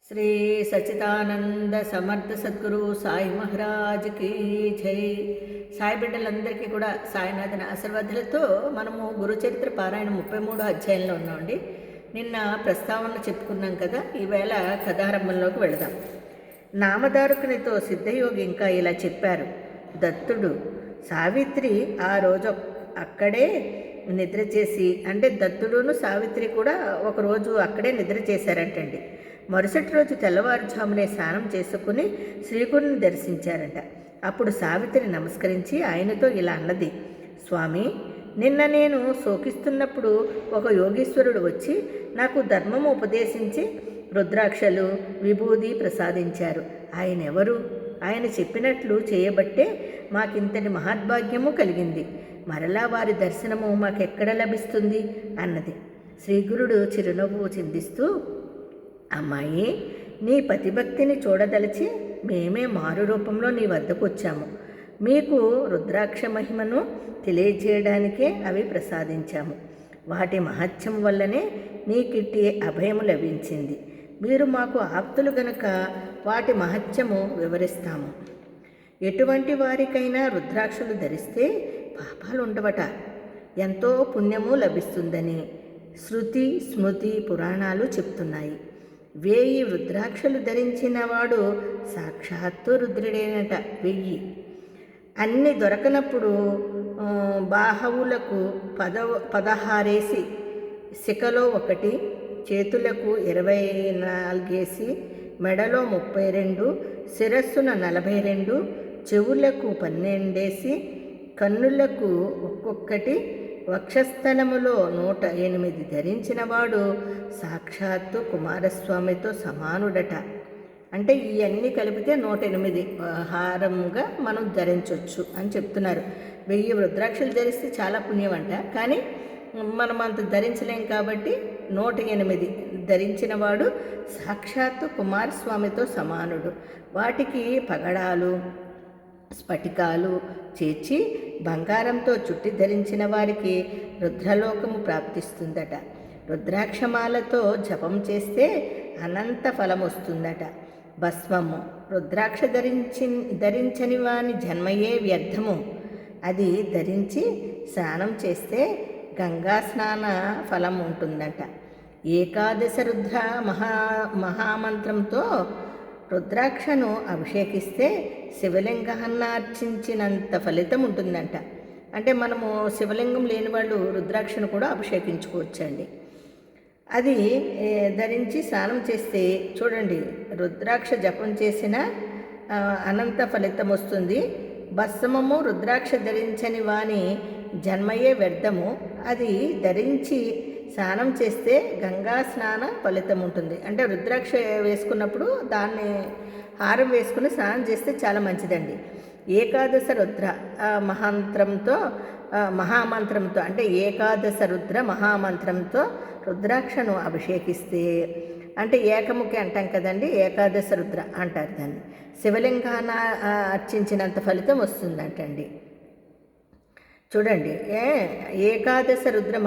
శ్రీ సచిదానంద సమర్థ సద్గురు సాయి మహారాజ్ కీ జై. సాయి బిడ్డలందరికీ కూడా సాయినాథన ఆశీర్వాదాలతో మనము గురుచరిత్ర పారాయణ 33వ అధ్యాయంలో ఉన్నామండి. నిన్న ప్రస్తావన చెప్పుకున్నాం కదా, ఈవేళ కథారంభంలోకి వెళదాం. నామధారకునితో సిద్ధయోగి ఇంకా ఇలా చెప్పారు. దత్తుడు సావిత్రి ఆ రోజు అక్కడే నిద్ర చేసి, అంటే దత్తుడును సావిత్రి కూడా ఒకరోజు అక్కడే నిద్ర చేశారంటండి. మరుసటి రోజు తెల్లవారుజామునే స్నానం చేసుకుని శ్రీగురుని దర్శించారట. అప్పుడు సావిత్రి నమస్కరించి ఆయనతో ఇలా అన్నది, స్వామి, నిన్న నేను శోకిస్తున్నప్పుడు ఒక యోగీశ్వరుడు వచ్చి నాకు ధర్మము ఉపదేశించి రుద్రాక్షలు విభూది ప్రసాదించారు. ఆయన ఎవరు? ఆయన చెప్పినట్లు చేయబట్టే మాకింతటి మహద్భాగ్యము కలిగింది. మరలా వారి దర్శనము మాకెక్కడ లభిస్తుంది అన్నది. శ్రీగురుడు చిరునవ్వు చిందిస్తూ, అమ్మాయి, నీ పతిభక్తిని చూడదలిచి మేమే మారు రూపంలో నీ వద్దకు వచ్చాము. మీకు రుద్రాక్ష మహిమను తెలియజేయడానికే అవి ప్రసాదించాము. వాటి మహత్యం వల్లనే నీకిట్టి అభయము లభించింది. మీరు మాకు ఆప్తులు గనక వాటి మహత్యము వివరిస్తాము. ఎటువంటి వారికైనా రుద్రాక్షలు ధరిస్తే పాపాలు ఉండవట, ఎంతో పుణ్యము లభిస్తుందని శృతి స్మృతి పురాణాలు చెప్తున్నాయి. 1000 రుద్రాక్షలు ధరించిన వాడు సాక్షాత్తు రుద్రుడేనట. 1000 అన్ని దొరకనప్పుడు బాహవులకు 16 శిఖలో 1, చేతులకు 24, మెడలో 32, శిరస్సున 42, చెవులకు 12, కన్నులకు ఒక్కొక్కటి, వక్షస్థలములో 108 ధరించినవాడు సాక్షాత్తు కుమారస్వామితో సమానుడట. అంటే ఇవన్నీ కలిపితే 108 హారంగా మనం ధరించవచ్చు అని చెప్తున్నారు. 1000 రుద్రాక్షలు ధరిస్తే చాలా పుణ్యం అంట, కానీ మనం అంత ధరించలేం కాబట్టి 108 ధరించినవాడు సాక్షాత్తు కుమారస్వామితో సమానుడు. వాటికి పగడాలు స్ఫటికాలు చేర్చి బంగారంతో చుట్టి ధరించిన వారికి రుద్రలోకము ప్రాప్తిస్తుందట. రుద్రాక్షమాలతో జపం చేస్తే అనంత ఫలం వస్తుందట. భస్మము రుద్రాక్ష ధరించని వాని జన్మయే వ్యర్థము. అది ధరించి స్నానం చేస్తే గంగా స్నాన ఫలం ఉంటుందట. ఏకాదశ రుద్ర మహామంత్రంతో రుద్రాక్షను అభిషేకిస్తే శివలింగాన్ని అర్చించినంత ఫలితం ఉంటుందంట. అంటే మనము శివలింగం లేని వాళ్ళు రుద్రాక్షను కూడా అభిషేకించుకోవచ్చండి. అది ధరించి స్నానం చేస్తే చూడండి, రుద్రాక్ష జపం చేసిన అనంత ఫలితం వస్తుంది. భస్మము రుద్రాక్ష ధరించని వాని జన్మయే వ్యర్థము. అది ధరించి స్నానం చేస్తే గంగా స్నాన ఫలితం ఉంటుంది. అంటే రుద్రాక్ష వేసుకున్నప్పుడు దాన్ని హారం వేసుకుని స్నానం చేస్తే చాలా మంచిదండి. ఏకాదశ రుద్ర మహామంత్రంతో అంటే ఏకాదశ రుద్ర మహామంత్రంతో రుద్రాక్షను అభిషేకిస్తే, అంటే ఏకముఖి అంటాం కదండి, ఏకాదశ రుద్ర అంటారు దాన్ని. శివలింగాన అర్చించినంత ఫలితం వస్తుందంటండి. చూడండి, ఏకాదశ రుద్ర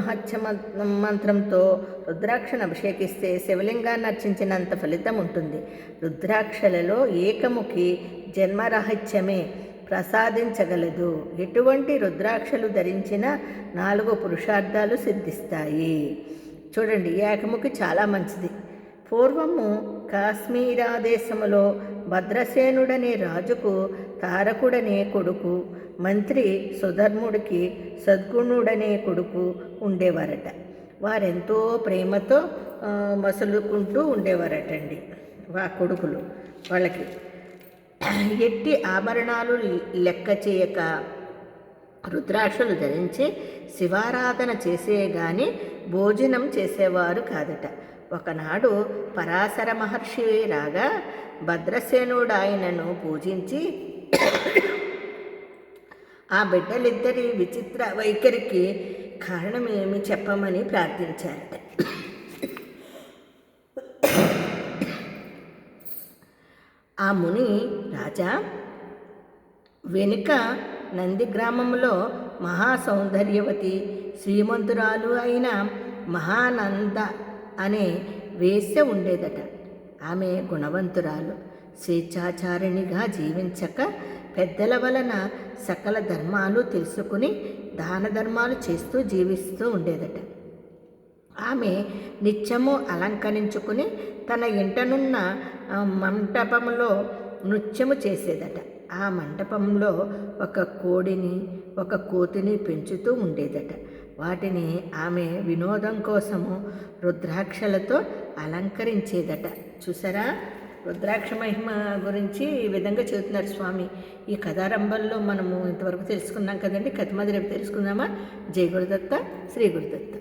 మంత్రంతో రుద్రాక్షను అభిషేకిస్తే శివలింగాన్ని అర్చించినంత ఫలితం ఉంటుంది. రుద్రాక్షలలో ఏకముఖి జన్మరహస్యమే ప్రసాదించగలదు. ఎటువంటి రుద్రాక్షలు ధరించిన 4 పురుషార్థాలు సిద్ధిస్తాయి. చూడండి, ఏకముఖి చాలా మంచిది. పూర్వము కాశ్మీరాదేశములో భద్రసేనుడనే రాజుకు తారకుడనే కొడుకు, మంత్రి సుధర్ముడికి సద్గుణుడనే కొడుకు ఉండేవారట. వారెంతో ప్రేమతో మసులుకుంటూ ఉండేవారటండి ఆ కొడుకులు. వాళ్ళకి ఎట్టి ఆభరణాలు లెక్క చేయక రుద్రాక్షలు ధరించి శివారాధన చేసే గాని భోజనం చేసేవారు కాదట. ఒకనాడు పరాశర మహర్షి రాగా భద్రసేనుడు ఆయనను పూజించి ఆ బిడ్డలిద్దరి విచిత్ర వైఖరికి కారణమేమి చెప్పమని ప్రార్థించారట. ఆ ముని, రాజా, వెనుక నంది గ్రామంలో మహాసౌందర్యవతి శ్రీమంతురాలు అయిన మహానంద అనే వేశ్య ఉండేదట. ఆమె గుణవంతురాలు, స్వేచ్ఛాచారిణిగా జీవించక పెద్దల వలన సకల ధర్మాలు తెలుసుకుని దాన ధర్మాలు చేస్తూ జీవిస్తూ ఉండేదట. ఆమె నిత్యము అలంకరించుకుని తన ఇంటనున్న మంటపంలో నృత్యము చేసేదట. ఆ మంటపంలో ఒక కోడిని ఒక కోతిని పెంచుతూ ఉండేదట. వాటిని ఆమె వినోదం కోసము రుద్రాక్షలతో అలంకరించేదట. చూసారా, రుద్రాక్ష మహిమ గురించి ఈ విధంగా చెబుతున్నారు స్వామి. ఈ కథారంభంలో మనము ఇంతవరకు తెలుసుకున్నాం కదండి. కథ మొదలు తెలుసుకుందామా? జై గురుదత్త, శ్రీ గురుదత్త.